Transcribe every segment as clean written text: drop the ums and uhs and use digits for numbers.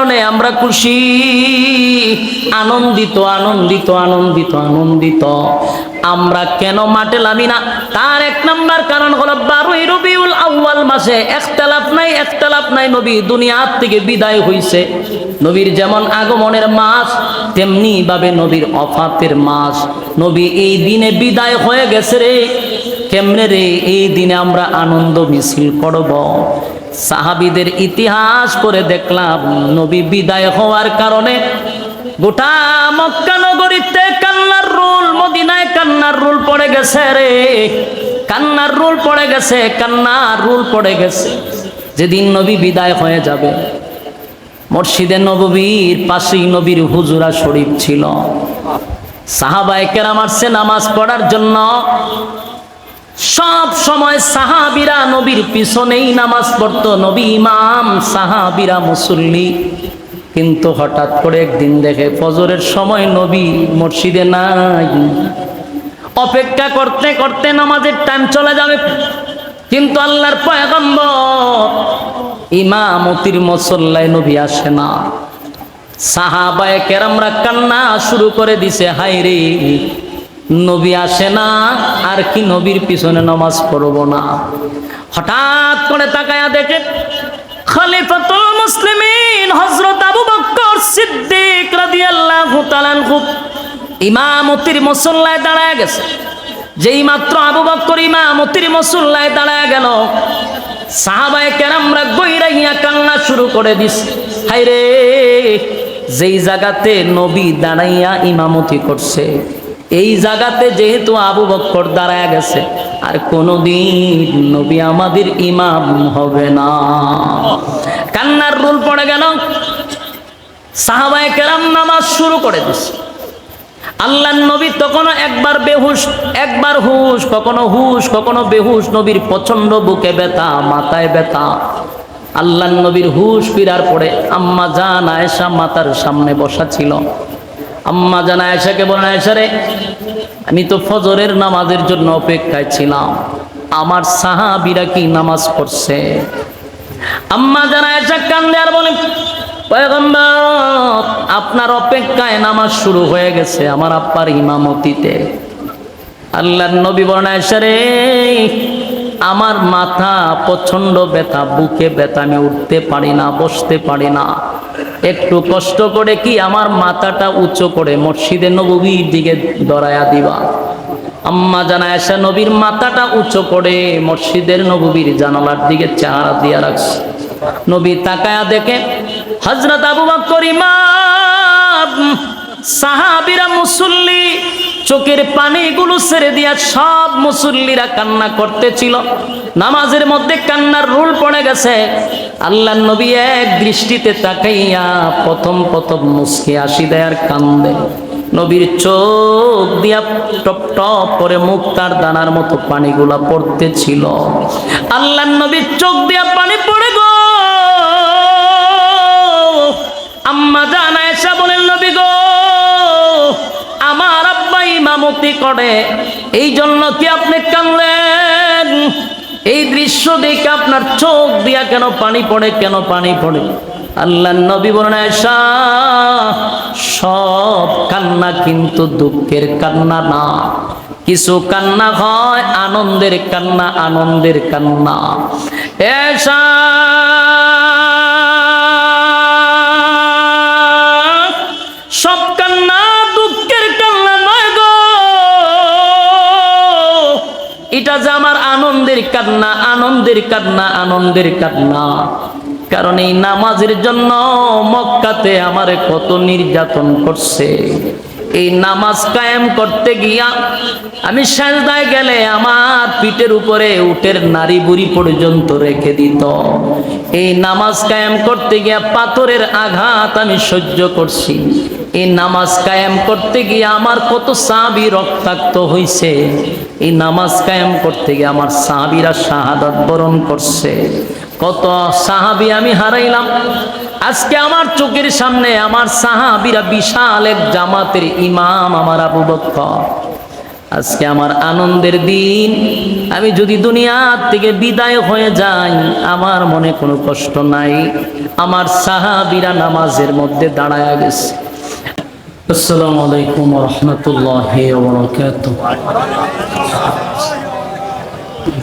কারণে আমরা খুশি, আনন্দিত আনন্দিত আনন্দিত আনন্দিত। আমরা কেন মাঠে নামি না? তার এক নাম্বার কারণ হলো 12ই রবিউল আউয়াল মাসে একতলাফ নাই নবী দুনিয়ার থেকে বিদায় হইছে। নবীর যেমন আগমনের মাস, তেমনি ভাবে নবীর ওফাতের মাস। নবী এই দিনে বিদায় হয়ে গেছে রে। কেমনে রে? এই দিনে আমরা আনন্দ মিছিল করব। সাহাবীদের ইতিহাস পড়ে দেখলাম, নবী বিদায় হওয়ার কারণে গোটা মক্কা নগরীতে কান্নার রোল, মদিনায় কান্নার রোল পড়ে গেছে রে। কান্নার রোল পড়ে গেছে, কান্নার রোল পড়ে গেছে। যেদিন নবী বিদায় হয়ে যাবে, মসজিদে নববীর পাশেই নবীর হুজরা শরীফ ছিল। সাহাবায়ে কেরাম আসছে নামাজ পড়ার জন্য। সব সময় সাহাবীরা নবীর পিছনেই নামাজ পড়তো। নবী ইমাম, সাহাবীরা মুসল্লি। কিন্তু হঠাৎ করে একদিন দেখে ফজরের সময় নবী মসজিদে নাই। অপেক্ষা করতে করতে নামাজের টাইম চলে যাবে, কিন্তু আল্লাহর পয়গম্বর ইমামতির মুসল্লায় নবী আসে না। সাহাবায়ে কেরামরা কান্না শুরু করে দিছে, হায় রে নবী আসে না, আর কি নবীর পিছনে নামাজ পড়ব না। হঠাৎ করে তাকায়া দেখে খলিফাতুল মুসলিমিন হযরত আবু বকর সিদ্দিক রাদিয়াল্লাহু তাআলা আনহু ইমামতির মুসল্লায় দাঁড়ায় গেছে। যেই মাত্র আবু বকর ইমামতির মুসল্লায় দাঁড়ায় গেল, সাহাবায়ে কেরামরা গইরাইয়া কান্না শুরু করে দিছে, হায় রে যেই জায়গাতে নবী দাঁড়াইয়া ইমামতি করছে, এই জায়গাতে যেহেতু আবু বকর দাঁড়ায় গেছে, আর কোনদিন নবী আমাদের ইমাম হবে না। কান্নার রোল পড়ে গেল। সাহাবায়ে কেরাম নামাজ শুরু করে দিছে। আল্লাহর নবী তখনও একবার বেহুশ, একবার হুশ, কখনো বেহুশ। নবীর প্রচন্ড বুকে ব্যথা, মাথায় ব্যথা। আল্লাহর নবীর হুশ ফিরার পরে আম্মা জান আয়েশা মাতার সামনে বসা ছিল। আম্মা জান আয়েশাকে বলেন, আয়েশা রে, আমি তো ফজরের নামাজের জন্য অপেক্ষায় ছিলাম, আমার সাহাবীরা কি নামাজ পড়ছে? আম্মা জান আয়েশা কান্দে আর বলেন, পয়গম্বর আপনার অপেক্ষায় নামাজ শুরু হয়ে গেছে আমার আব্বার ইমামতিতে। আল্লাহর নবী বলেন, আয়েশা রে, আমার মাথা প্রচন্ড ব্যথা, বুকে ব্যথা, আমি উঠতে পারি না, বসতে পারি না। একটু কষ্ট করে কি আমার মাথাটা উঁচু করে মসজিদে নববীর দিকে দরায়া দিবা। আম্মা জান আয়েশা নবীর মাথাটা উঁচু করে মসজিদের নববীর জানালার দিকে চেহারা দিয়া রাখছে। নবী তাকায়া দেখে হযরত আবু বকর ইমাম, সাহাবীরা মুসল্লি, চোখের পানিগুলো ছেড়ে দিয়া সব মুসল্লিরা কান্না করতেছিল। নামাজের মধ্যে কান্নার রোল পড়ে গেছে। আল্লাহর নবী এক দৃষ্টিতে তাকাইয়া প্রথম মুস্কি হাসি দেয় আর কান্দে। নবীর চোখ দিয়া টপ টপ করে মুক্তার দানার মতো পানিগুলা পড়তেছিল। আল্লাহর নবীর চোখ দিয়া পানি পড়ে গো। আম্মা জান আয়েশা বলেন, নবী গো, আমার আব্বা ইমামতি করে, এই জন্য কি আপনি কাঁদলেন? এই দৃশ্য দেখে আপনার চোখ দিয়া কেন পানি পড়ে, কেন পানি পড়ে? আল্লাহর নবী বলেন, আয়েশা, সব কান্না কিন্তু দুঃখের কান্না না, কিছু কান্না হয় আনন্দের কান্না, আনন্দের কান্না। আয়েশা সব কান্না দুঃখের কান্না নয় গো, এটা যে আমার আনন্দের কান্না, আনন্দের কান্না, আনন্দের কান্না। কারণ এই নামাজের জন্য মক্কাতে আমারে কত নির্যাতন করছে। এই নামাজ কায়েম করতে গিয়া আমি সাজদায় গেলে আমার পিঠের উপরে উটের নাড়ি বুড়ি পর্যন্ত রেখে দিত। এই নামাজ কায়েম করতে গিয়া পাথরের আঘাত আমি সহ্য করছি। এই নামাজ কায়েম করতে গিয়ে আমার কত সাহাবী রক্তাক্ত হইছে। এই নামাজ কায়েম করতে গিয়ে আমার সাহাবীরা শাহাদাত বরণ করছে। কত সাহাবী আমি হারাইলাম। আজকে আমার চোখের সামনে আমার সাহাবীরা বিশাল এক জামাতের ইমাম আমার আবু বকর, আজকে আমার আনন্দের দিন। আমি যদি দুনিয়ার থেকে বিদায় হয়ে যাই, আমার মনে কোনো কষ্ট নাই। আমার সাহাবীরা নামাজের মধ্যে দাঁড়ায়া গেছে। আসসালামু আলাইকুম ওয়া রাহমাতুল্লাহি ওয়া বারাকাতুহু।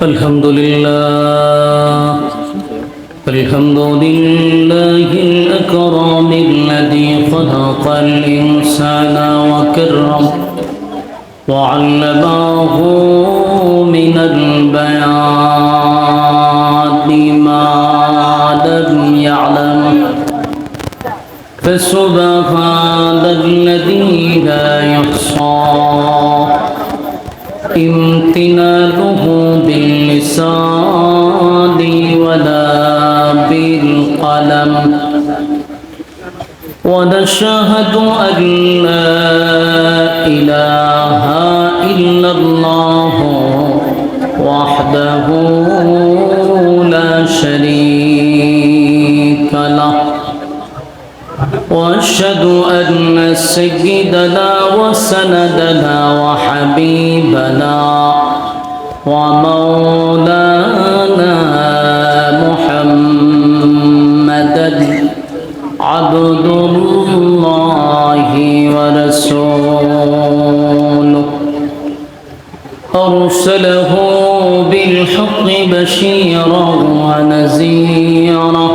আলহামদুলিল্লাহ আলহামদুলিল্লাহিল আকরামিল্লাযী খালাকাল ইনসানা ওয়া কাররাম وعلمه من البيان ما لم يعلم فسبحان الذي لا يحصى امتنانه باللسان ولا بالقلم ونشهد أن لا إله إلا الله وحده لا شريك له وأشهد أن سيدنا وسندنا وحبيبنا ومولانا محمدا عبد الله ورسوله أرسله بالحق بشيرا ونذيرا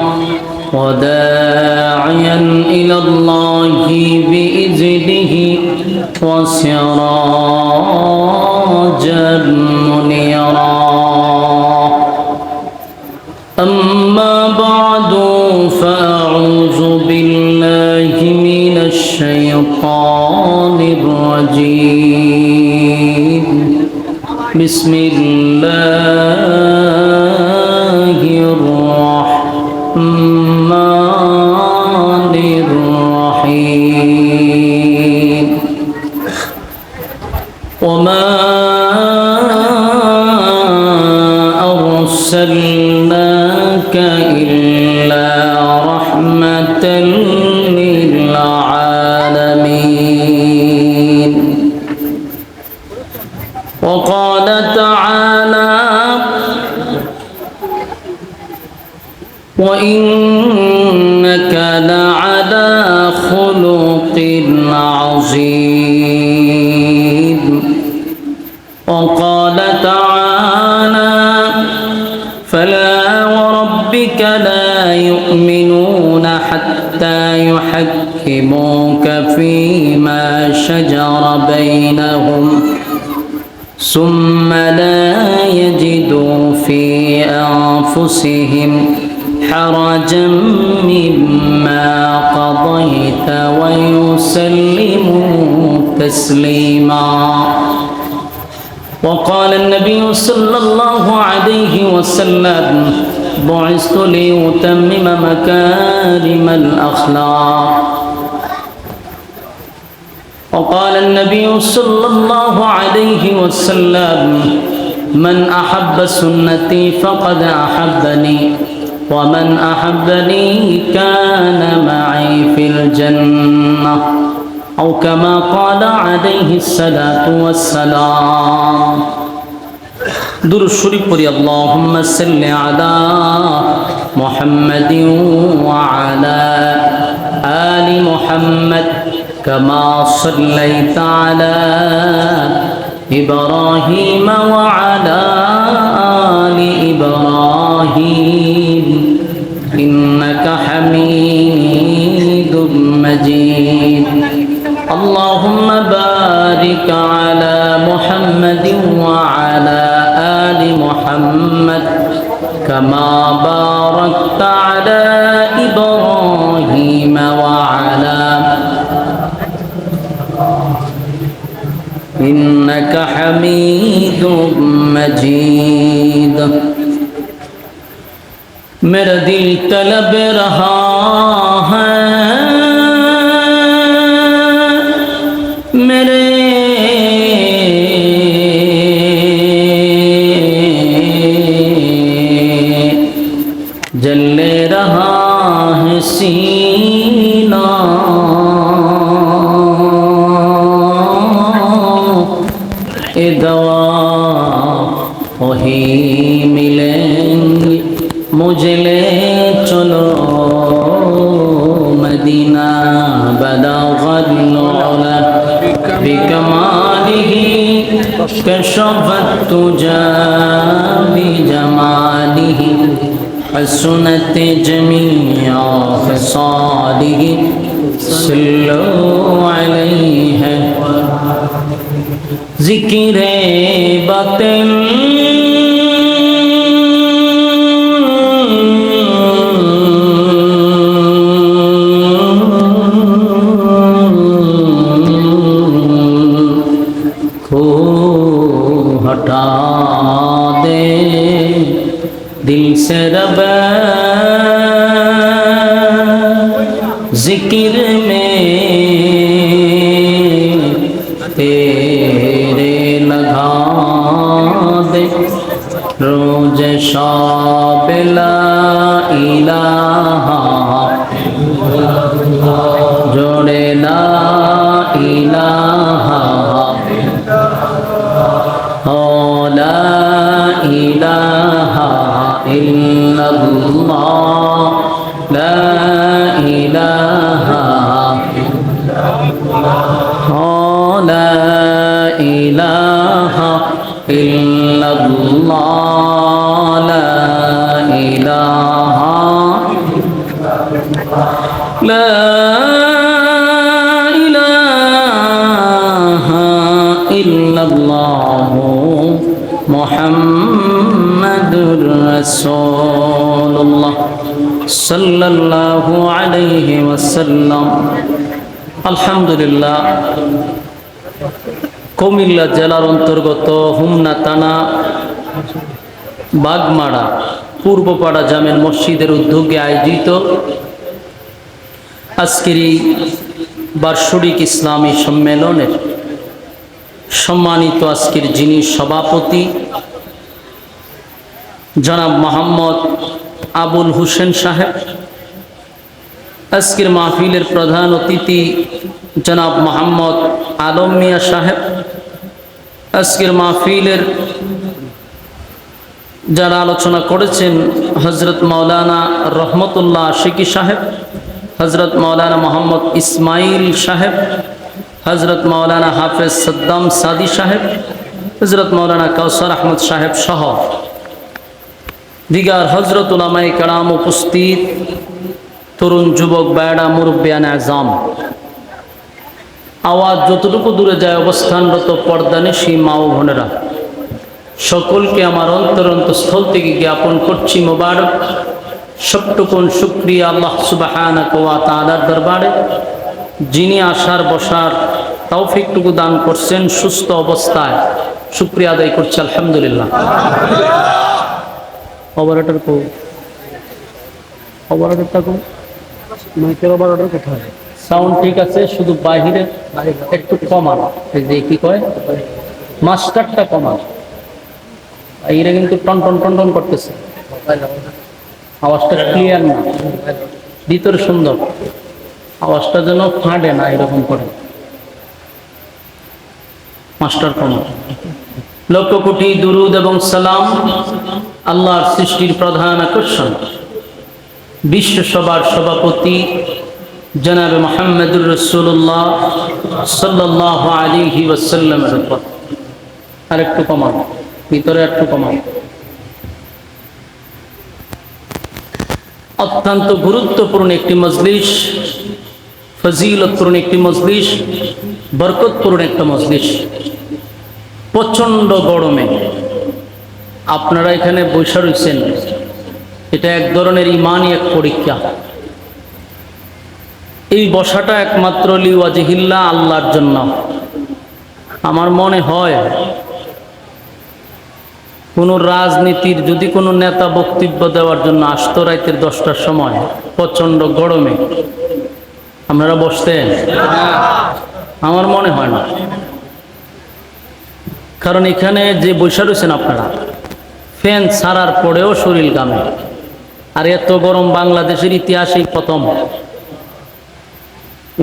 وداعيا إلى الله بإذنه وسراجا منيرا أما بعد فأعوذ بالله من الشيطان الرجيم بسم الله الرحمن الرحيم وما أرسلناك إلا رحمة للعالمين وقال تعالى وإنك لعلى خلق عظيم وقال تعالى فلا وربك لا يؤمنون حتى يحكموك فيما شجر بينهم ثم لا يجدوا في أنفسهم حرجا مما قضيت ويسلموا تسليما وقال النبي صلى الله عليه وسلم بعثت لأتمم مكارم الأخلاق وقال النبي صلى الله عليه وسلم من أحب سنتي فقد أحبني ومن أحبني كان معي في الجنة أو كما قال عليه الصلاة والسلام درود شريف পড়ি اللهم صل على محمد وعلى آل محمد كما صليت على إبراهيم وعلى آل إبراهيم إنك حميد مجيد اللهم بارك على محمد وعلى آل محمد كما باركت على إبراهيم وعلى إنك حميد مجيد मेरा दिल तलब रहा है मेरे जले रहा है सीना दवा वही मिलेंगे मुझे ले चलो मदीना बलगल उला बिकमालिही कशफत तुजा बिजमालिही हसनत जमीअ खसालिही सल्लु अलैहि ज़िक्रे बातिन को हटा दे दिल से रब जिक्र में तेरे लगा दे रोज शाब ला इलाहा जोड़े ला इलाहा ला इलाहा इल्लल्लाह ला इलाहा ला इलाहा इल्लल्लाह ला इलाहा ला इलाहा इल्लल्लाह मुहम्मदुर रसूलुल्लाह सल्लल्लाहु अलैहि वसल्लम। আলহামদুলিল্লাহ, কুমিল্লা জেলার অন্তর্গত হোমনা থানা বাগমারা পূর্বপাড়া জামে মসজিদের উদ্যোগে আয়োজিত আজকের এই বার্ষিক ইসলামী সম্মেলনের সম্মানিত আজকের যিনি সভাপতি জনাব মোহাম্মদ আবুল হোসেন সাহেব, আজকের মাহফিলের প্রধান অতিথি জনাব মোহাম্মদ আলম মিয়া সাহেব, আজকের মাহফিলের যারা আলোচনা করেছেন হজরত মাওলানা রহমতুল্লাহ আশিকি সাহেব, হজরত মাওলানা মোহাম্মদ ইসমাইল সাহেব, হজরত মাওলানা হাফেজ সাদ্দাম সাদি সাহেব, হজরত মাওলানা কাউসার আহমদ সাহেব সহ দিগার হজরত উলামায়ে কেরাম উপস্থিত, তরুণ যুবক বায়ডা মুরব্বিয়ান আজম, আওয়াজ যতটুকু দূরে যায় অবস্থানরত পর্দানিশী মা ও বোনেরা, সকলকে আমার অন্তরস্থল থেকে জ্ঞাপন করছি মোবারক সবটুকুন শুকরিয়া আল্লাহ সুবহানাহু ওয়া তাআলার দরবারে, যিনি আসার বসার তৌফিকটুকু দান করছেন। সুস্থ অবস্থায় শুকরিয়া আদায় করছি আলহামদুলিল্লাহ। অপারেটর কো অপারেটরটা কো মাইকের অপারেটর কোথায়? সাউন্ড ঠিক আছে, শুধু বাহিরে একটু কমান, এই যে কি কয় মাস্টারটা কমান, এইটা কিন্তু টন টন টন টন করতেছে, আওয়াজটা ক্লিয়ার না, ভিতরে সুন্দর, আওয়াজটা যেন ফাঁটে না এরকম করে, মাস্টার কমান। লক্ষ কোটি দুরুদ এবং সালাম আল্লাহর সৃষ্টির প্রধান আকর্ষণ বিশ্ব সভার সভাপতি জনাবে মুহাম্মদুর রাসূলুল্লাহ সাল্লাল্লাহু আলাইহি ওয়াসাল্লামের উপর। আর একটু কমান, ভিতরে একটু কমান। অত্যন্ত গুরুত্বপূর্ণ একটি মজলিস, ফজিলতপূর্ণ একটি মজলিস, বরকতপূর্ণ একটা মজলিস। প্রচণ্ড গরমে আপনারা এখানে বসে রয়েছেন, এটা এক ধরনের ইমানই এক পরীক্ষা। এই বসাটা একমাত্র লিওয়াজিহিল্লাহ, আল্লাহর জন্য। আমার মনে হয় কোনো রাজনীতির যদি কোনো নেতা বক্তব্য দেওয়ার জন্য আসতো রাতের 10টার সময় প্রচণ্ড গরমে, আপনারা বসতেন? আমার মনে হয় না, কারণ এখানে যে বসে রয়েছেন আপনারা ফ্যান ছাড়ার পরেও শরীর ঘামে, আর এত গরম বাংলাদেশের ইতিহাসেই প্রথম।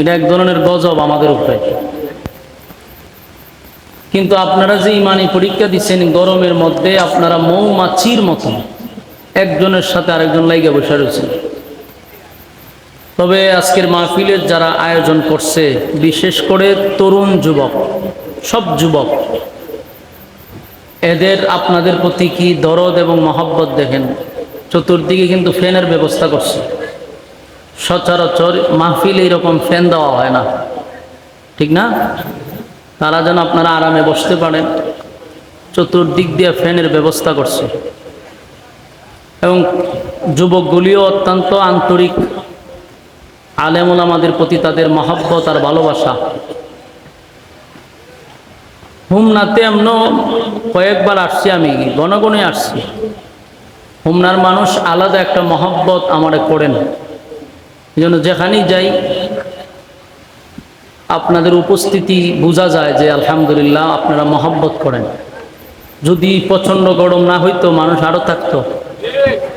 এটা এক ধরনের গজব আমাদের উপরে। কিন্তু আপনারা যে ইমানি পরীক্ষা দিচ্ছেন গরমের মধ্যে, আপনারা মৌমাছির মতন একজনের সাথে আরেকজন লাইগা বসে রয়েছেন। তবে আজকের মাহফিলের যারা আয়োজন করছে, বিশেষ করে তরুণ যুবক, সব যুবক, এদের আপনাদের প্রতি কি দরদ এবং মহব্বত দেখেন। চতুর্দিকে কিন্তু ফ্যানের ব্যবস্থা করছে। সচরাচর মাহফিলে এরকম ফ্যান দেওয়া হয় না, ঠিক না? তারা যেন আপনারা আরামে বসতে পারেন, চতুর্দিক দিয়ে ফ্যানের ব্যবস্থা করছে। এবং যুবকগুলিও অত্যন্ত আন্তরিক, আলেম ওলামাদের প্রতি তাদের মহব্বত আর ভালোবাসা। হুমনাতে এমন কয়েকবার আসছি, আমি গণগণে আসছি। হুমনার মানুষ আলাদা একটা মহব্বত আমারে করেন, এই জন্য যেখানেই যাই আপনাদের উপস্থিতি বোঝা যায় যে আলহামদুলিল্লাহ আপনারা মহব্বত করেন। যদি প্রচণ্ড গরম না হইতো মানুষ আরও থাকতো।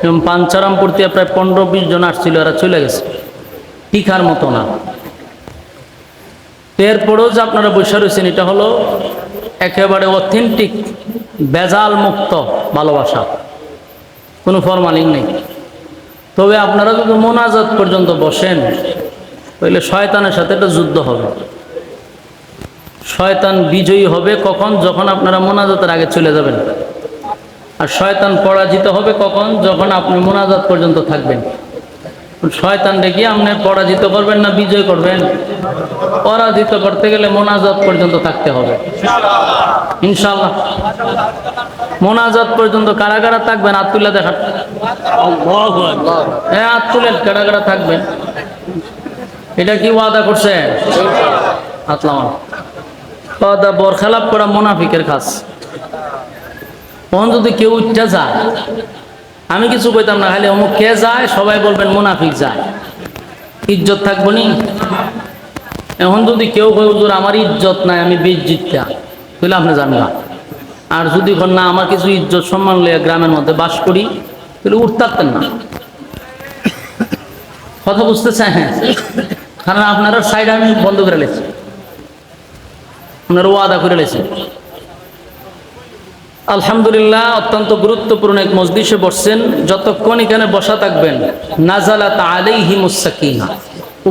যেমন পাঞ্চারামপুর থেকে প্রায় 15-20 জন আসছিল, এরা চলে গেছে, টিকার মতো না। এরপরেও যে আপনারা বসে রয়েছেন, এটা হলো একেবারে অথেন্টিক, বেজাল মুক্ত ভালোবাসা, কোনো ফরমালিং নেই। তবে আপনারা যদি মোনাজাত পর্যন্ত বসেন, তাহলে শয়তানের সাথে একটা যুদ্ধ হবে। শয়তান বিজয়ী হবে কখন? যখন আপনারা মোনাজাতের আগে চলে যাবেন। আর শয়তান পরাজিত হবে কখন? যখন আপনি মোনাজাত পর্যন্ত থাকবেন। শয়তান ডেকে আপনি পরাজিত করবেন না বিজয় করবেন? পরাজিত করতে গেলে মোনাজাত পর্যন্ত থাকতে হবে ইনশাআল্লাহ। মোনাজাত পর্যন্ত কারা কারা থাকবেন? হাত তুলে দেখান। হ্যাঁ, হাত তুলেন, কারা কারা থাকবেন। এটা কি ওয়াদা করছে? আসলাম ওয়াদা বরখেলাপ করা মুনাফিকের কাজ। তখন যদি কেউ উঠতে যায়, আমি কিছু কইতাম না, খালি অমুক কে যায়, সবাই বলবেন মুনাফিক যায়, ইজ্জত থাকবো নি? এখন যদি কেউ কই হুজুর আমার ইজ্জত নাই, আমি বেইজ্জতটা, তাহলে আপনি জানবা। আর যদি না আমার কিছু ইজ্জত সম্মান লইয়া গ্রামের মধ্যে বাস করি, তাহলে উঠতারতেন না। কথা বুঝতেছেন? হ্যাঁ, কারণ আপনারা সাইড আমি বন্ধ করে লেছি, আপনারা ওয়াদা করে লেছেন। আলহামদুলিল্লাহ, অত্যন্ত গুরুত্বপূর্ণ এক মজলিসে বসছেন। যতক্ষণ এখানে বসা থাকবেন, নাজালাত আলাইহিমুস সাকিনা,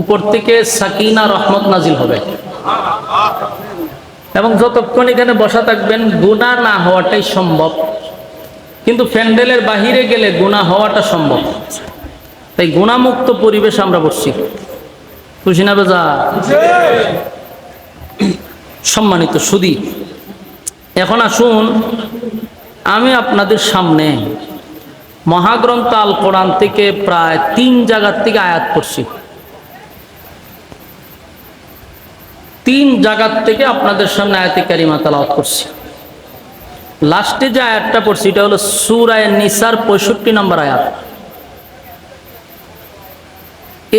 উপর থেকে সাকিনা রহমত নাজিল হবে। এবং যতক্ষণ এখানে বসা থাকবেন, গুনাহ না হওয়াটাই সম্ভব। কিন্তু প্যান্ডেলের বাহিরে গেলে গুনাহ হওয়াটা সম্ভব। তাই গুনাহমুক্ত পরিবেশ আমরা বসছি। খুশি না বেজা? সম্মানিত সুধী, এখন আসুন আমি আপনাদের সামনে মহাগ্রন্থ আল কোরআন থেকে প্রায় 3 জায়গার থেকে আয়াত পড়ছি। 3 জায়গার থেকে আপনাদের সামনে আয়াতে কারিমা তেলাওয়াত করছি। লাস্টে যে আয়াতটা পড়ছি এটা হলো সূরা নিসার 65 নম্বর আয়াত।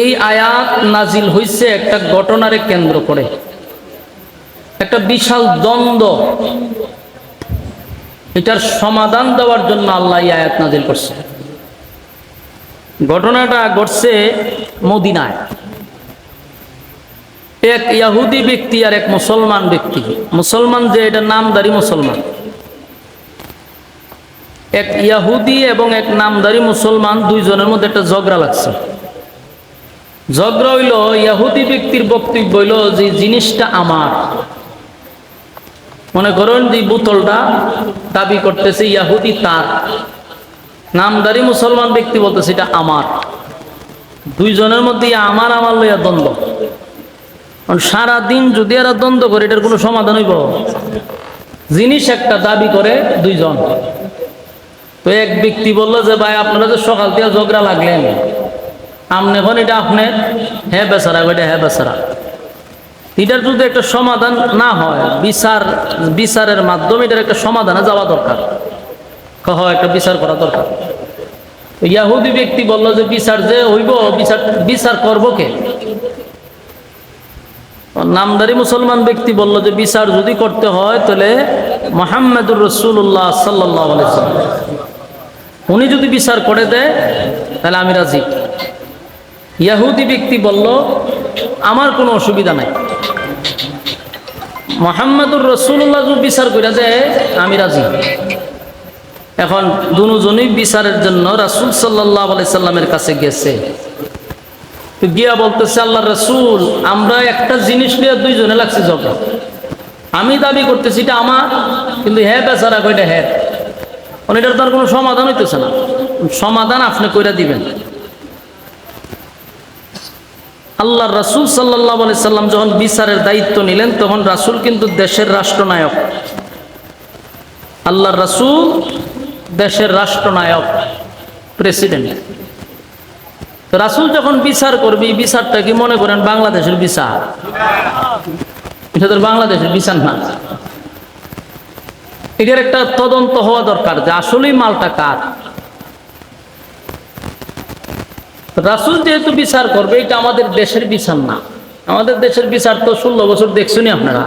এই আয়াত নাজিল হয়েছে একটা ঘটনারে কেন্দ্র করে, একটা বিশাল দ্বন্দ্ব, এটার সমাধান দেওয়ার জন্য আল্লাহ এই আয়াত নাজিল করছে। ঘটনাটা ঘটছে মদিনায়। এক ইহুদি ব্যক্তি আর এক মুসলমান ব্যক্তি, মুসলমান যে এটা নামদারি মুসলমান, এক ইহুদি এবং এক নামদারি মুসলমান, দুইজনের মধ্যে একটা ঝগড়া লাগছে। ঝগড়া হইল, ইহুদি ব্যক্তির বক্তব্য হইল যে জিনিসটা আমার। মনে করেন যে বোতলটা দাবি করতেছে ইহুদি তার, নামদারি মুসলমান ব্যক্তি বলতেছে এটা আমার। দুইজনের মধ্যে আমার আমার লইয়া দ্বন্দ্ব। সারাদিন যদি এরা দ্বন্দ্ব করে, এটার কোনো সমাধান হইব? জিনিস একটা দাবি করে দুইজন। তো এক ব্যক্তি বলল যে ভাই আপনারা যে সকাল থেকে ঝগড়া লাগলেন, আপনি এখন এটা আপনি হ্যাঁ বেচারা, ওইটা হ্যাঁ বেচারা, এটার যদি একটা সমাধান না হয়, বিচারের মাধ্যমে এটার একটা সমাধানে যাওয়া দরকার, একটা বিচার করা দরকার। ইহুদি ব্যক্তি বলল যে বিচার যে হইব, বিচার করব কে? নামদারি মুসলমান ব্যক্তি বলল যে বিচার যদি করতে হয় তাহলে মুহাম্মদুর রাসূলুল্লাহ সাল্লাল্লাহু আলাইহি ওয়াসাল্লাম, উনি যদি বিচার করে দেয় তাহলে আমি রাজি। ইহুদি ব্যক্তি বলল আমার কোনো অসুবিধা নাই। মুহাম্মদুর রাসূলুল্লাহ যদি বিচার করে দেয় আমি রাজি। এখন দুজনই বিচারের জন্য রাসূল সাল্লাল্লাহু আলাইহি সাল্লামের কাছে গেছে। তো গিয়া বলতেছে, আল্লাহ রাসূল, আমরা একটা জিনিস নিয়ে দুইজনে লাগছে ঝগড়া। আমি দাবি করতেছি এটা আমার, কিন্তু হ্যাঁ বেচারা কইটা হ্যাঁ, এটার তার কোনো সমাধান হইতেছে না। সমাধান আপনি কইরা দিবেন। আল্লাহ রাসূল সাল্লাল্লাহু আলাইহি সাল্লাম যখন বিচারের দায়িত্ব নিলেন, তখন রাসূল কিন্তু দেশের রাষ্ট্রনায়ক। আল্লাহর রাসূল দেশের রাষ্ট্রনায়ক, প্রেসিডেন্ট। তো রাসূল যখন বিচার করবে, এই বিচারটা কি মনে করেন বাংলাদেশের বিচার? এটা তো বাংলাদেশের বিচার না। এটার একটা তদন্ত হওয়া দরকার যে আসলেই মালটা কার। রাসূল যেহেতু বিচার করবে, এটা আমাদের দেশের বিচার না। আমাদের দেশের বিচার তো 16 বছর দেখছুনি আপনারা,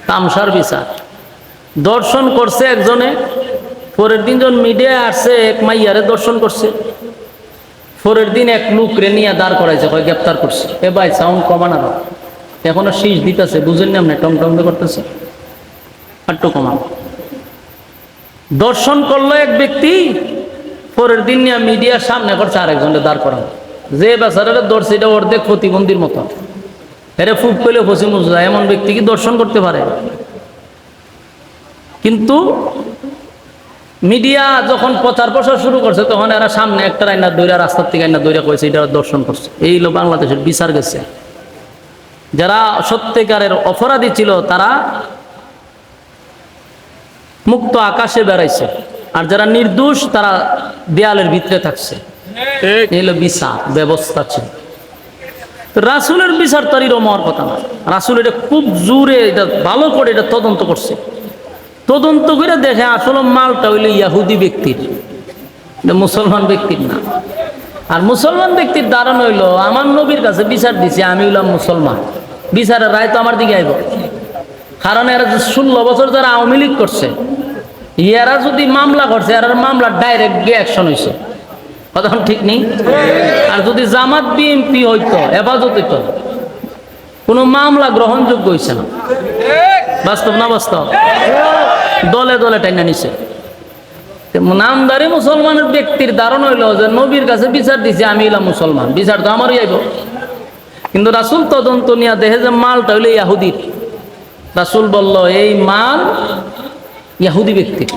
তামসার বিচার। দর্শন করছে একজনে, পরের দিন যখন মিডিয়া আসছে এক মাইয়ারে দর্শন করছে, পরের দিন এক লোকরে নিয়ে দাঁড় করাইছে, কয় গ্রেপ্তার করছে। এ ভাই সাউন্ড কমান, আরো এখনো শীষ দিতেছে, বুঝেন না আপনি, টং টং করতেছে, একটু কমান। দর্শন করলো এক ব্যক্তি, পরের দিন নিয়ে মিডিয়ার সামনে করছে আরেকজনের দাঁড় করানো। যে বেচারাটা ধরছে এটা অর্ধেক প্রতিবন্ধীর মতো, এরে ফুপ পেলে ফসি মুজা, এমন ব্যক্তি কি দর্শন করতে পারে? কিন্তু মিডিয়া যখন প্রচার প্রসার শুরু করছে, তখন এরা সামনে একটা আইনা দৈরা, রাস্তার থেকে আইনা দৈরা কয়েছে, এটা দর্শন করছে। এই হলো বাংলাদেশের বিচার গেছে। যারা সত্যিকারের অপরাধী ছিল তারা মুক্ত আকাশে বেড়াইছে, আর যারা নির্দোষ তারা দেয়ালের ভিতরে থাকছে। এই হলো বিচার ব্যবস্থা ছিল। রাসূলের বিচার তার এরকম হওয়ার কথা না। রাসূল এটা খুব জোরে, এটা ভালো করে এটা তদন্ত করছে। তদন্ত করে দেখে আসলে মালটা হইল ইয়াহুদি ব্যক্তির, এটা মুসলমান ব্যক্তির না। আর মুসলমান ব্যক্তির ধারণ হইল, আমার নবীর কাছে বিচার দিছে, আমি হইলাম মুসলমান, বিচারের রায় তো আমার দিকে আইব। কারণ এরা 16 বছর যারা আওয়ামী লীগ করছে, এরা যদি মামলা করছে, এরা মামলা ডাইরেক্ট গিয়ে অ্যাকশন হয়েছে, কথা ঠিক নেই। আর যদি জামাত বিএনপি হইতো, হেফাজত হইতো, কোনো মামলা গ্রহণযোগ্য হয়েছে না। বাস্তব না বাস্তব? দলে দলে টাইনা নিছে। নামদারি মুসলমানের ব্যক্তির ধারণা হইল যে নবীর কাছে বিচার দিছে, আমি হইলাম মুসলমান, বিচার তো আমারই আইব। কিন্তু রাসূল তদন্ত নিয়ে দেখে যে মালটা হইল ইয়াহুদির। রাসূল বলল, এই মাল ইয়াহুদি ব্যক্তির,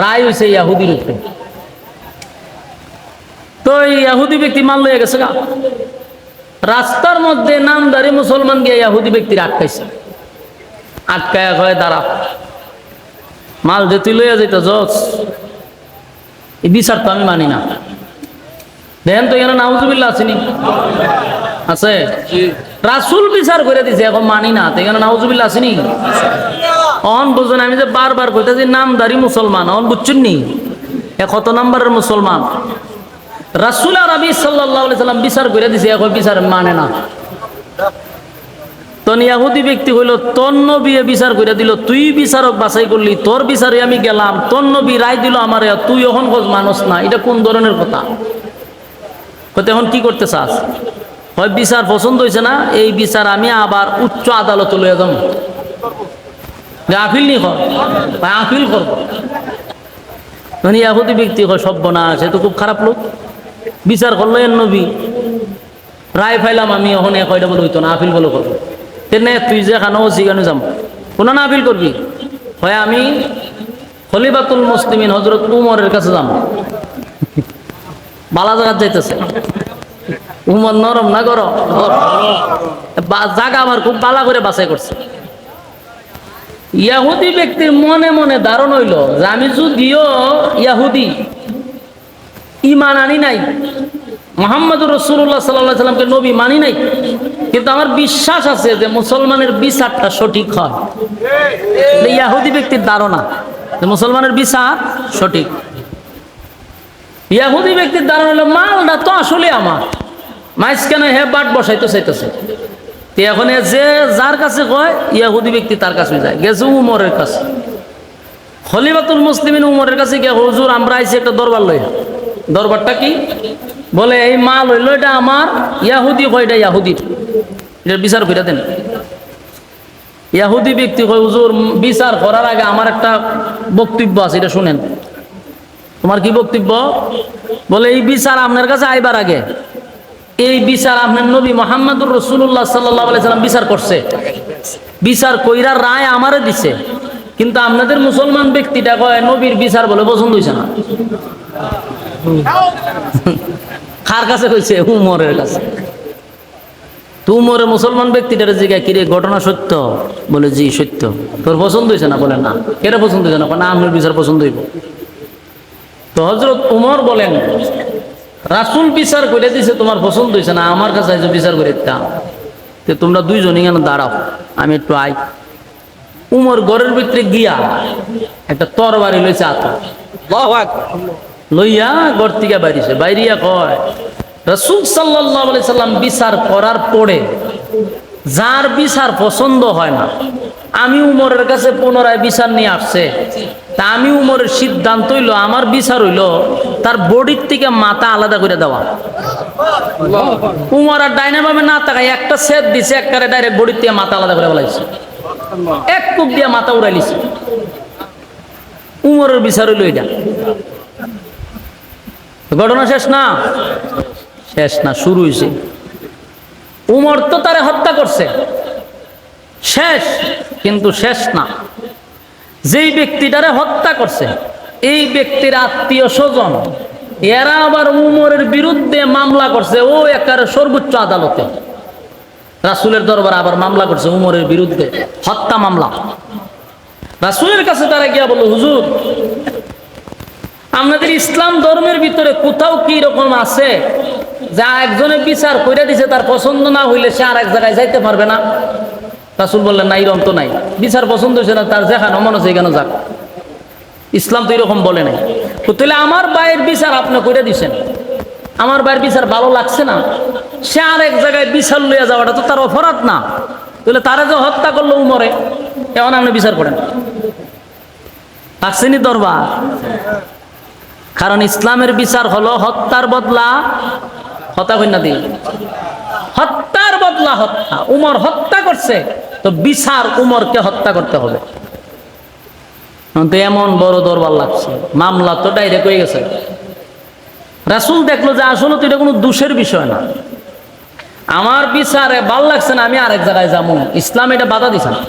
রায় হয়েছে ইয়াহুদির উপরে। তো এই ইয়াহুদি ব্যক্তি মাল লইয়া গেছে গা। রাস্তার মধ্যে নামদারি মুসলমান গিয়ে ইয়াহুদি ব্যক্তির আটকাইছে। আটকায়া কয়, দাঁড়া, মাল যে তুই লইয়া যেত জজ, এই বিচার তো আমি মানি না। দেখেন তো এখানে নাউজুবিল্লাহ আসেনি? আছে? রাসূল বিচার করে দিছে, এখন মানি না, তো এখানে নাউজুবিল্লাহ আসেনি? অন বুঝুন, আমি যে বারবার কইতাছি নামদারি মুসলমান, অন বুঝছেন নি কত নাম্বারের মুসলমান? রাসূল আরবি সাল্লাল্লাহু আলাইহি সাল্লাম বিচার করে দিছে, এখন বিচার মানে না। তখন ইয়াহুদি ব্যক্তি হইল, তোর নবী বিচার করে দিল, তুই বিচারক বাছাই করলি, তোর বিচারে আমি গেলাম, তোর নবী রায় দিল আমারে, তুই এখন খোঁজ মানুষ না, এটা কোন ধরনের কথা? এখন কি করতে চাস? হয় বিচার পছন্দ হয়েছে না, এই বিচার আমি আবার উচ্চ আদালতে লইয়া যাবো, আপিল নি কর, আপিল করব। তখন ইয়াহুদি ব্যক্তি হয়, সর্বনাশ, সে তো খুব খারাপ লোক, বিচার করলো এর নবী, রায় ফাইলাম আমি, এখন কয়টা বলে হইতো না, আপিল বলে করবো। তেনে তুই যে খানো সেখানে যাম, কোনো না আপিল করবি? হয় আমি খলিফাতুল মুসলিমিন হযরত উমরের কাছে যাম, বালা জায়গা যাইতেছে। উমর নরম না গরম? জায়গা আমার খুব বালা করে বাছাই করছে। ইয়াহুদি ব্যক্তির মনে মনে ধারণ হইল যে আমি যদিও ইয়াহুদি, ঈমান আনি নাই, মুহাম্মদুর রাসূলুল্লাহ সাল্লাল্লাহু আলাইহি সাল্লামকে নবী মানি নাই, কিন্তু আমার বিশ্বাস আছে যে মুসলমানের বিচারটা সঠিক হয়। ইয়াহুদি ব্যক্তির ধারণা যে মুসলমানের বিচার সঠিক। ইয়াহুদি ব্যক্তির ধারণা হলো মালটা তো আসলে আমার, মাঝখানে হে বাট বসাইতে চাইতেছে। এখন যে যার কাছে কয় ইয়াহুদি ব্যক্তি তার কাছে যায়, গেছে উমরের কাছে, খলিফাতুল মুসলিমিন উমরের কাছে গিয়ে, হুজুর আমরা আইছি একটা দরবার লইয়া। দরবারটা কি? বলে এই মাল হইলো এটা আমার, ইয়াহুদি কয় এটা ইয়াহুদির, এটার বিচার করে দেন। ইহুদি ব্যক্তি কয় হুজুর বিচার করার আগে আমার একটা বক্তব্য আছে, এটা শুনেন। তোমার কি বক্তব্য? বলে এই বিচার আপনার কাছে আইবার আগে এই বিচার আপনার নবী মুহাম্মদুর রাসূলুল্লাহ সাল্লাল্লাহু আলাইহি সাল্লাম বিচার করছে, বিচার কইরা রায় আমারে দিছে, কিন্তু আপনাদের মুসলমান ব্যক্তিটা কয় নবীর বিচার বলে পছন্দ হইছে না। কার কাছে কইছে? উমরের কাছে। তুমরে মুসলমান ব্যক্তিটার জিজ্ঞাসা, কিরে ঘটনা সত্য? বলে জি সত্য। তোর পছন্দ হয়েছে না? বলে না। কেন পছন্দ হয়েছে না? না আপনার বিচার পছন্দ হইব। তো হযরত উমর বলেন, রাসূল বিচার করে দিছে, তোমার পছন্দ হয়েছে না, আমার কাছে আইছো বিচার করে দিতাম, তো তোমরা দুইজনই কেন দাঁড়াও, আমি একটু আই। উমর ঘরের ভিতরে গিয়া একটা তরবারি লইছে, আতো লইয়া ঘর থেকে বাইরিছে। বাইরিয়া কয়, রাসূল সাল্লাল্লাহু আলাইহি সাল্লাম বিচার করার পরে যার বিচার পছন্দ হয় না, আমি উমরের কাছে পুনরায় বিচার নিয়ে আসছে, তা আমি উমরের সিদ্ধান্ত হইল, আমার বিচার হইল তার বডির থেকে মাথা আলাদা করে দেওয়া। উমর আর ডাইনার ভাবে না তাকায় একটা সেট দিছে, একবারে ডাইরেক্ট বডির থেকে মাথা আলাদা করে ফেলাইছে, এক কূপ দিয়ে মাথা উড়াইলিছে। উমরের বিচার হইল এটা। ঘটনা শেষ না? শেষ না, শুরু হয়েছে। উমর তো তারে হত্যা করছে, শেষ, কিন্তু শেষ না। যেই ব্যক্তিটারে হত্যা করছে এই ব্যক্তির আত্মীয় স্বজন এরা আবার উমরের বিরুদ্ধে মামলা করছে, ও একেবারে সর্বোচ্চ আদালতে রাসূলের দরবারে আবার মামলা করছে উমরের বিরুদ্ধে, হত্যা মামলা। রাসূলের কাছে তারা গিয়া বলল, হুজুর আপনাদের ইসলাম ধর্মের ভিতরে কোথাও কি রকম আছে যা একজনে বিচার কইরা দিছে, তার পছন্দ না হইলে সে আর এক জায়গায় যাইতে পারবে না? রাসূল বললেন, না, এরকম তো নাই। বিচার পছন্দ হয়েছে না, তার যেখানে মন আছে এখানে যাক, ইসলাম তো এরকম বলে নাই। তো তাহলে আমার ভাইয়ের বিচার আপনি কইরা দিছেন, আমার ভাইয়ের বিচার ভালো লাগছে না, সে আর এক জায়গায় বিচার লইয়া যাওয়াটা তো তার অপরাধ না? তাহলে তারা যে হত্যা করলো উমরে, এখন আপনি বিচার করেন। আসছেনি দরবার? কারণ ইসলামের বিচার হলো হত্যার বদলা হত্যা, কন্যা দিয়ে হত্যার বদলা হত্যা। উমর হত্যা করছে, তো বিচার উমরকে হত্যা করতে হবে। তো এমন বড় দরবার লাগছে, মামলা তো ডাইরেক্ট হয়ে গেছে। রাসূল দেখলো যে আসলে তো এটা কোনো দোষের বিষয় না, আমার বিচারে ভাল লাগছে না, আমি আরেক জায়গায় যাবো, ইসলাম এটা বাধা দিছে না।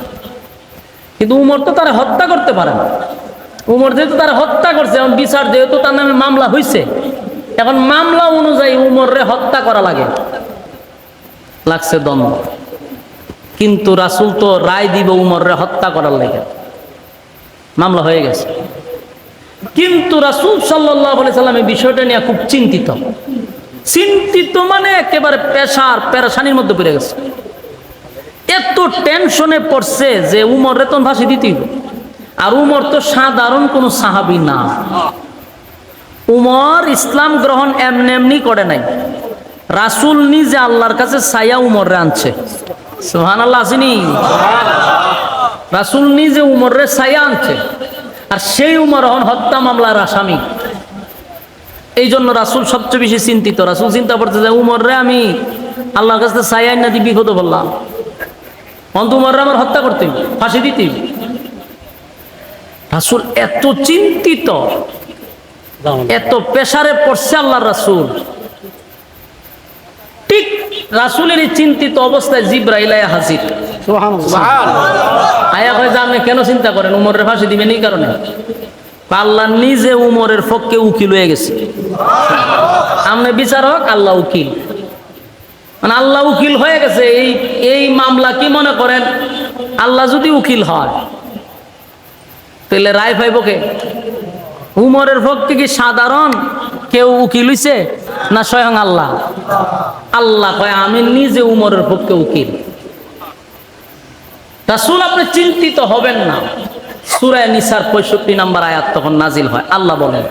কিন্তু উমর তো তারা হত্যা করতে পারে না। উমর যেহেতু তারা হত্যা করছে, এখন বিচার যেহেতু তার নামে মামলা হয়েছে, এখন মামলা অনুযায়ী উমররে হত্যা করা লাগে, লাগছে দণ্ড। কিন্তু রাসূল তো রায় দিব উমররে হত্যা করার লাগে, মামলা হয়ে গেছে। কিন্তু রাসূল সাল্লাল্লাহু আলাইহি সাল্লাম এই বিষয়টা নিয়ে খুব চিন্তিত, মানে একেবারে পেরেশানির মধ্যে পড়ে গেছে। এত টেনশনে পড়ছে যে উমররে তো ফাঁসি দিতেই হবে। আর উমর তো সাধারণ কোনো সাহাবী না। উমর ইসলাম গ্রহণ এমনি এমনি করে নাই, রাসূল নিজে আল্লাহর কাছে ছায়া উমররে আনছে। সুবহানাল্লাহ, আসেনি? রাসূল নিজে উমররে ছায়া আনছে, আর সেই উমর এখন হত্যা মামলার আসামি। এই জন্য রাসূল সবচেয়ে বেশি চিন্তিত। রাসূল চিন্তা করতে যে উমররে আমি আল্লাহর কাছে ছায়া না দিয়ে বিপদে বললাম, অন্ত উমররে আমার হত্যা করতে ফাঁসি দিতে। রাসূল এত চিন্তিত, এত প্রেসারে পড়ছে আল্লাহর রাসূল। ঠিক রাসূলের এই চিন্তিত অবস্থায় জিবরাইল আয়া হাজির। আয়া কয় যে আপনি কেন চিন্তা করেন, উমরের ফাঁসি দিবেন এই কারণে? আল্লাহ নিজে উমরের পক্ষে উকিল হয়ে গেছে। আপনি বিচারক, আল্লাহ উকিল, মানে আল্লাহ উকিল হয়ে গেছে। এই মামলা কি মনে করেন, আল্লাহ যদি উকিল হয় তাহলে রায় পাইব কে? উমরের পক্ষে কি সাধারণ কেউ উকিল হইছে না স্বয়ং আল্লাহ? আল্লাহ কয় আমি নিজে উমরের পক্ষে উকিল। রাসূল আপনি চিন্তিত হবেন না। সূরা নিসার 65 নম্বর আয়াত তখন নাজিল হয়। আল্লাহ বলেন,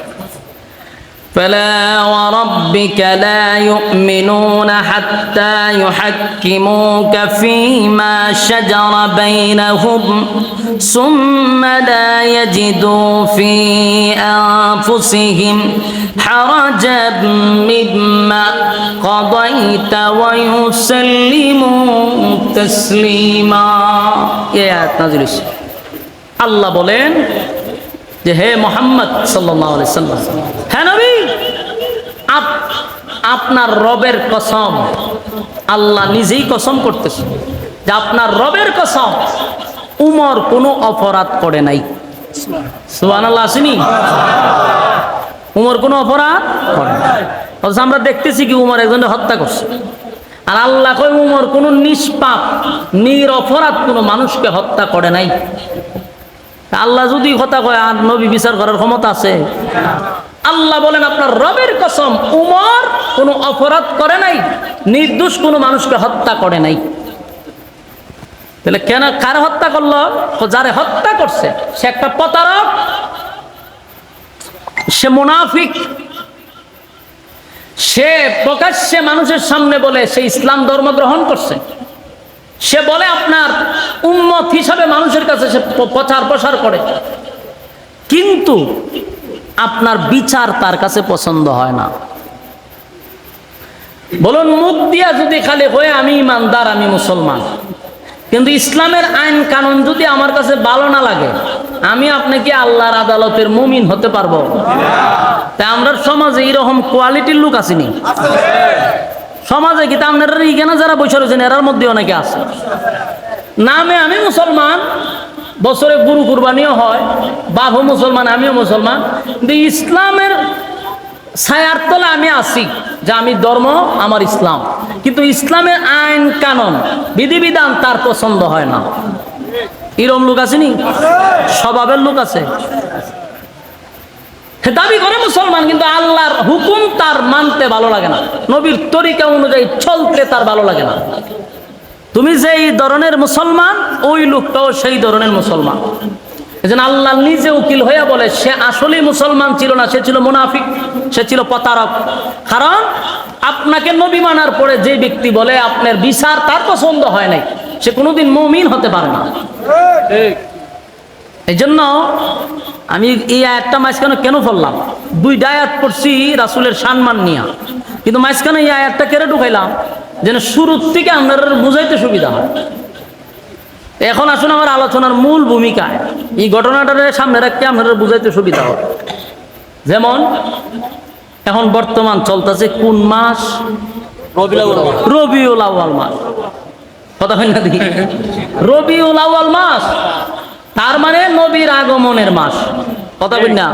فلا وربك لا يؤمنون حتى يحكموك فيما شجر بينهم ثم لا يجدوا في أنفسهم حرجا مما قضيت ويسلموا تسليما. এই আয়াত নাযিল হয়েছে। আল্লাহ বলেন যে হে মুহাম্মদ সাল্লাল্লাহু আলাইহি সাল্লাম, হ্যাঁ নবী, আপনার রবের কসম, আল্লাহ নিজেই কসম করতেছে যে আপনার রবের কসম, উমর কোনো অপরাধ করে নাই। সুবহানাল্লাহ আসেনি? উমর কোনো অপরাধ করে নাই। অথচ আমরা দেখতেছি কি উমর একজনকে হত্যা করছে। আর আল্লাহ কয় উমর কোনো নিষ্পাপ নিরপরাধ কোনো মানুষকে হত্যা করে নাই। আল্লাহ যদি কথা কয় আর নবী বিচার করার ক্ষমতা আছে? আল্লাহ বলেন আপনার রবের কসম, উমর কোনো অপরাধ করে নাই, নির্দোষ কোনো মানুষকে হত্যা করে নাই। তাহলে কেন কার হত্যা করলো? যারে হত্যা করছে সে একটা প্রতারক, সে মুনাফিক। সে প্রকাশ্যে মানুষের সামনে বলে সে ইসলাম ধর্ম গ্রহণ করছে, সে বলে আপনার উম্মত হিসাবে মানুষের কাছে সে প্রচার প্রসার করে, কিন্তু আপনার বিচার তার কাছে পছন্দ হয় না। বলুন, মুখ দিয়া যদি খালি হয়ে আমি ইমানদার, আমি মুসলমান, কিন্তু ইসলামের আইন কানুন যদি আমার কাছে ভালো না লাগে, আমি আপনি কি আল্লাহর আদালতের মুমিন হতে পারবো? তাই আমরা সমাজে এরকম কোয়ালিটির লোক আসেনি। সমাজে কি তা আপনারা এখানে যারা বসে রয়েছেন এরার মধ্যে অনেকে আছে, নামে আমি মুসলমান, বছরে গরু কুরবানিও হয়, বাপও মুসলমান আমিও মুসলমান, কিন্তু ইসলামের ছায়ার তলে আমি আছি যে আমি ধর্ম আমার ইসলাম, কিন্তু ইসলামের আইন কানুন বিধিবিধান তার পছন্দ হয় না। এরকম লোক আসেনি? স্বভাবের লোক আছে, দাবি করে মুসলমান, কিন্তু আল্লাহর হুকুম তার মানতে ভালো লাগে না, নবীর তরিকা অনুযায়ী চলতে তার ভালো লাগে না। তুমি যেই ধরনের মুসলমান, ওই লোকটাও সেই ধরনের মুসলমান। এজন্য আল্লাহ নিজে উকিল হইয়া বলে সে আসলেই মুসলমান ছিল না, সে ছিল মুনাফিক, সে ছিল প্রতারক। কারণ আপনাকে নবী মানার পরে যে ব্যক্তি বলে আপনার বিচার তার পছন্দ হয় নাই, সে কোনোদিন মুমিন হতে পারে না। এই জন্য আমি এই আয়াতটা মাঝখানে কেন পড়লাম? দুইটা আয়াত পড়ছি রাসূলের সম্মান নিয়া, কিন্তু মাঝখানে এই আয়াতটা কেড়ে ঢুকাইলাম যেন শুরুর থেকে আপনার বুঝাইতে সুবিধা হয়। এখন আসুন আমার আলোচনার মূল ভূমিকায়, এই ঘটনাটার সামনে রাখতে আপনারা বুঝাইতে সুবিধা হয়। যেমন এখন বর্তমান চলতেছে কোন মাস? রবিউল আউয়াল মাস। কথা হয় না দেখি? রবিউল আউয়াল মাস, তার মানে নবীর আগমনের মাস। কথা বল না?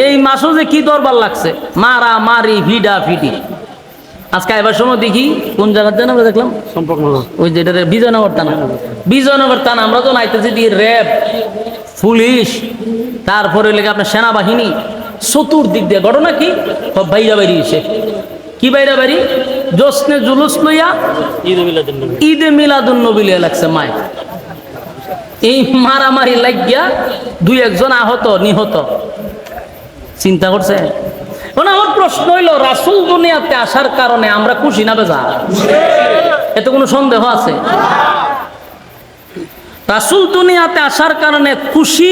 এই মাসও যে কি দরবার লাগছে, মারা মারি ভিডা ভিডি। আজকে এবার সময় দেখি কোন জায়গার জন্য আমরা দেখলাম ওই যেটা বিজয়নগর থানা, বিজয়নগর থানা আমরা তো নাইতেছি দিয়ে র্যাব, পুলিশ, তারপরে লেগে আপনার সেনাবাহিনী, চতুর্দিক দিয়ে ঘটনা কি সব বাইরা বাড়ি এসে কি বাইরা বাড়ি জোসনে জুলুস লইয়া ঈদে মিলাদুন নবী লইয়া লাগছে মায়। এই মারামারি লাগিয়া দুই একজন আহত নিহত। চিন্তা করছে? আমার প্রশ্ন হইল, রাসূল দুনিয়াতে আসার কারণে আমরা খুশি না বেজা? এতে কোনো সন্দেহ আছে? রাসূল দুনিয়াতে আসার কারণে খুশি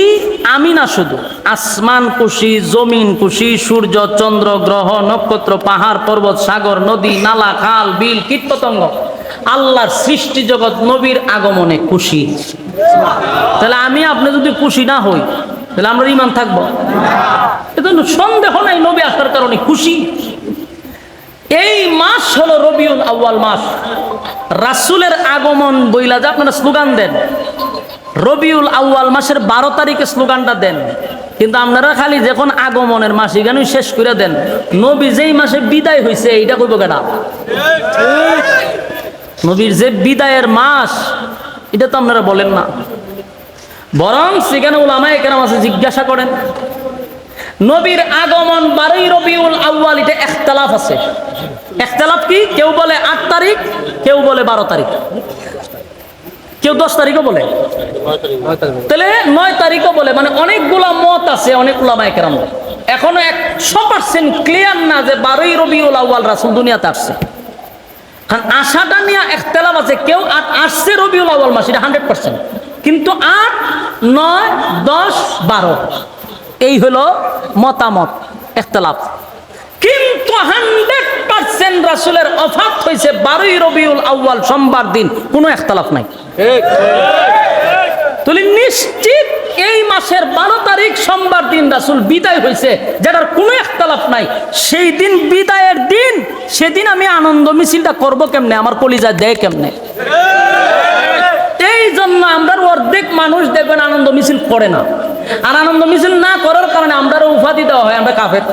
আমি না, শুধু আসমান খুশি, জমিন খুশি, সূর্য চন্দ্র গ্রহ নক্ষত্র পাহাড় পর্বত সাগর নদী নালা খাল বিল কীটপতঙ্গ, আল্লাহর সৃষ্টি জগৎ নবীর আগমনে খুশি। তাহলে আমি আপনি যদি খুশি না হই তাহলে আমরা ঈমান থাকবো? এজন্য সন্দেহ নাই নবী আসার কারণে খুশি। এই মাস হলো রবিউল আউয়াল মাস। রাসূলের আগমন বইলা যে আপনারা স্লোগান দেন, রবিউল আউয়াল মাসের 12 তারিখে স্লোগানটা দেন, কিন্তু আপনারা খালি যখন আগমনের মাস এখানে শেষ করে দেন, নবী যেই মাসে বিদায় হয়েছে এইটা কইব কেডা? নবীর যে বিদায়ের মাস এটা তো আপনারা বলেন না, বরং সেখানে উলামায়ে কেরাম আছে জিজ্ঞাসা করেন নবীর আগমন 12 রবিউল আউয়াল, এটা ইখতিলাফ আছে। ইখতিলাফ কি? কেউ বলে 8 তারিখ, কেউ বলে 12 তারিখ, কেউ 10 তারিখও বলে, তাহলে 9 তারিখও বলে। মানে অনেকগুলা মত আছে অনেক উলামায়ে কেরাম। এখনো 100% ক্লিয়ার না যে 12ই রবিউল আউয়াল রাসূল দুনিয়াতে আসছে। কারণ আশাটা নিয়ে ইখতিলাফ আছে, কেউ আসছে রবিউল আউয়াল মাসে, এটা 100%, কিন্তু 8, 9, 10, 12 এই হলো মতামত, ইখতিলাফ। কিন্তু 100% রাসূলের ওফাত হয়েছে 12ই রবিউল আউয়াল সোমবার দিন, কোনো ইখতিলাফ নাই। তাহলে নিশ্চিত এই মাসের 12 তারিখ সোমবার দিন রাসূল বিদায় হয়েছে, যেটার কোনো ইখতিলাফ নাই। সেই দিন বিদায়ের দিন, সেদিন আমি আনন্দ মিছিলটা করব কেমনে, আমার কলিজা দেয় কেমনে? এই জন্য আমরা অর্ধেক মানুষ দেখবেন আনন্দ মিছিল করে না, আর আনন্দ মিছিল না করার কারণে আমরা উপাধি দেওয়া হয় আমরা কাফের।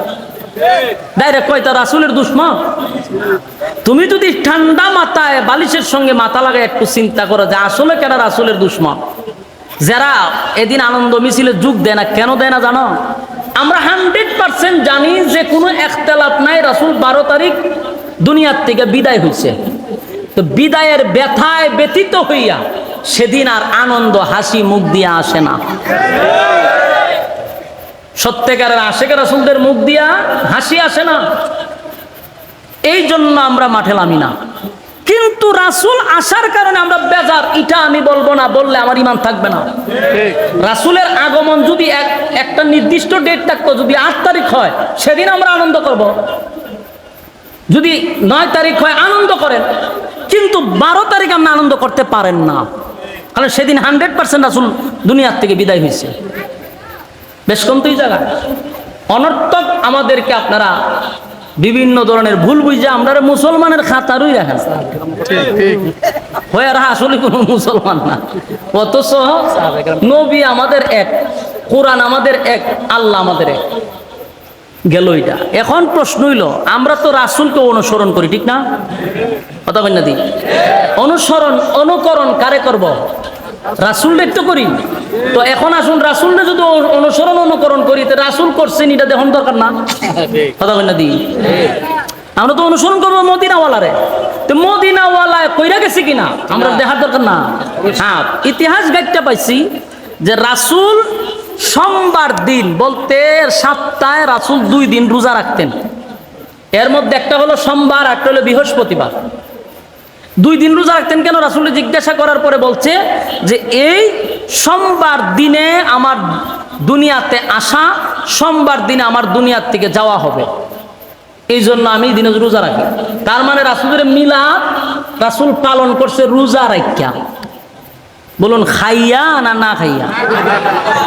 ডাইরেক্ট কয় তা রাসূলের দুশমন। তুমি যদি ঠান্ডা মাথায় বালিশের সঙ্গে মাথা লাগায় একটু চিন্তা করো যে আসলে কেন রাসূলের দুশমন। যারা এদিন আনন্দ মিছিলে যোগ দেয় না, কেন দেয় না জানো? আমরা 100% জানি যে কোনো ইখতিলাফ নাই, রাসূল 12 তারিখ দুনিয়ার থেকে বিদায় হয়েছে। তো বিদায়ের ব্যথায় ব্যথিত হইয়া সেদিন আর আনন্দ হাসি মুখ দিয়ে আসে না। সত্যিকারের আশিকে রাসূলদের মুখ দিয়া হাসি আসে না, এই জন্য আমরা মাঠে নামি না। কিন্তু রাসূল আসার কারণে আমরা বেজার, এটা আমি বলবো না, বললে আমার ঈমান থাকবে না। রাসূলের আগমন যদি একটা নির্দিষ্ট ডেট থাকতো, যদি 8 তারিখ হয় সেদিন আমরা আনন্দ করব, যদি 9 তারিখ হয় আনন্দ করেন, কিন্তু 12 তারিখ আপনি আনন্দ করতে পারেন না, কারণ সেদিন 100% রাসূল দুনিয়ার থেকে বিদায় হয়েছে। বেশ কমতেই জায়গা অনর্থক আমাদেরকে আপনারা বিভিন্ন ধরনের ভুল বুঝে আমরা মুসলমানের খাতারই রাখেন, হয়ে রাখা আসলে কোনো মুসলমান না। অথচ নবী আমাদের এক, কোরআন আমাদের এক, আল্লাহ আমাদের এক, গেল এটা। এখন প্রশ্ন হইল, আমরা তো রাসূলকে অনুসরণ করি, ঠিক না? কথা বল না দি, অনুসরণ অনুকরণ কারে করব? রাসূলের তো করি। তো এখন আসুন, রাসূলকে যদি অনুসরণ অনুকরণ করি, তো রাসূল করছেন এটা দেখুন দরকার না? কথা বল না দি, আমরা তো অনুসরণ করবো মদিনাওয়ালারে, তো মদিনাওয়ালায় কইরা গেছে কিনা আমরা দেখার দরকার না? হ্যাঁ, ইতিহাস গাইডটা পাইছি যে রাসূল সোমবার দিন বলতে সপ্তাহে রাসূল 2 দিন রোজা রাখতেন। এর মধ্যে একটা হলো সোমবার, একটা হলো বৃহস্পতিবার। 2 দিন রোজা রাখতেন কেন? রাসূল জিজ্ঞাসা করার পরে বলছে যে এই সোমবার দিনে আমার দুনিয়াতে আসা, সোমবার দিনে আমার দুনিয়ার থেকে যাওয়া হবে, এই জন্য আমি দিনে রোজা রাখি। তার মানে রাসূলের মিলাদ রাসূল পালন করছে রোজা রাখিয়া। বলুন খাইয়া না না খাইয়া?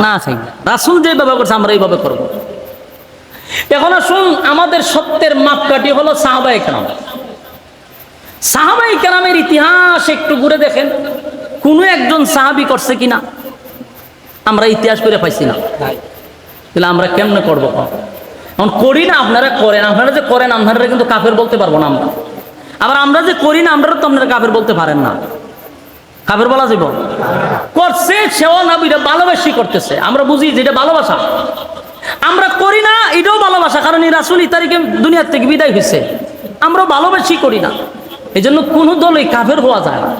না খাইয়া। রাসূল যেভাবে করছে আমরা এইভাবে করব। এখন আসুন, আমাদের সত্যের মাপকাঠি হলো সাহাবায়ে কেরাম। সাহাবায়ে কেরামের ইতিহাস একটু ঘুরে দেখেন, কোনো একজন সাহাবী করছে কিনা আমরা ইতিহাস করে পাইছি না। তাহলে আমরা কেমনে করবো? এখন করি না, আপনারা করেন। আপনারা যে করেন আপনারা কিন্তু কাফের বলতে পারবো না আমরা। আবার আমরা যে করি না আপনারা তো আপনারা কাফের বলতে পারেন না। কাফের বলা যাব? করছে সেও নবীরা ভালোবাসি করতেছে, আমরা বুঝি যে এটা ভালোবাসা। আমরা করি না, এটাও ভালোবাসা, কারণ এই রাসূল এই তারিখে দুনিয়ার থেকে বিদায় হয়েছে, আমরা ভালোবাসি করি না। এই জন্য কোনো দলই কাফের হওয়া যায় না।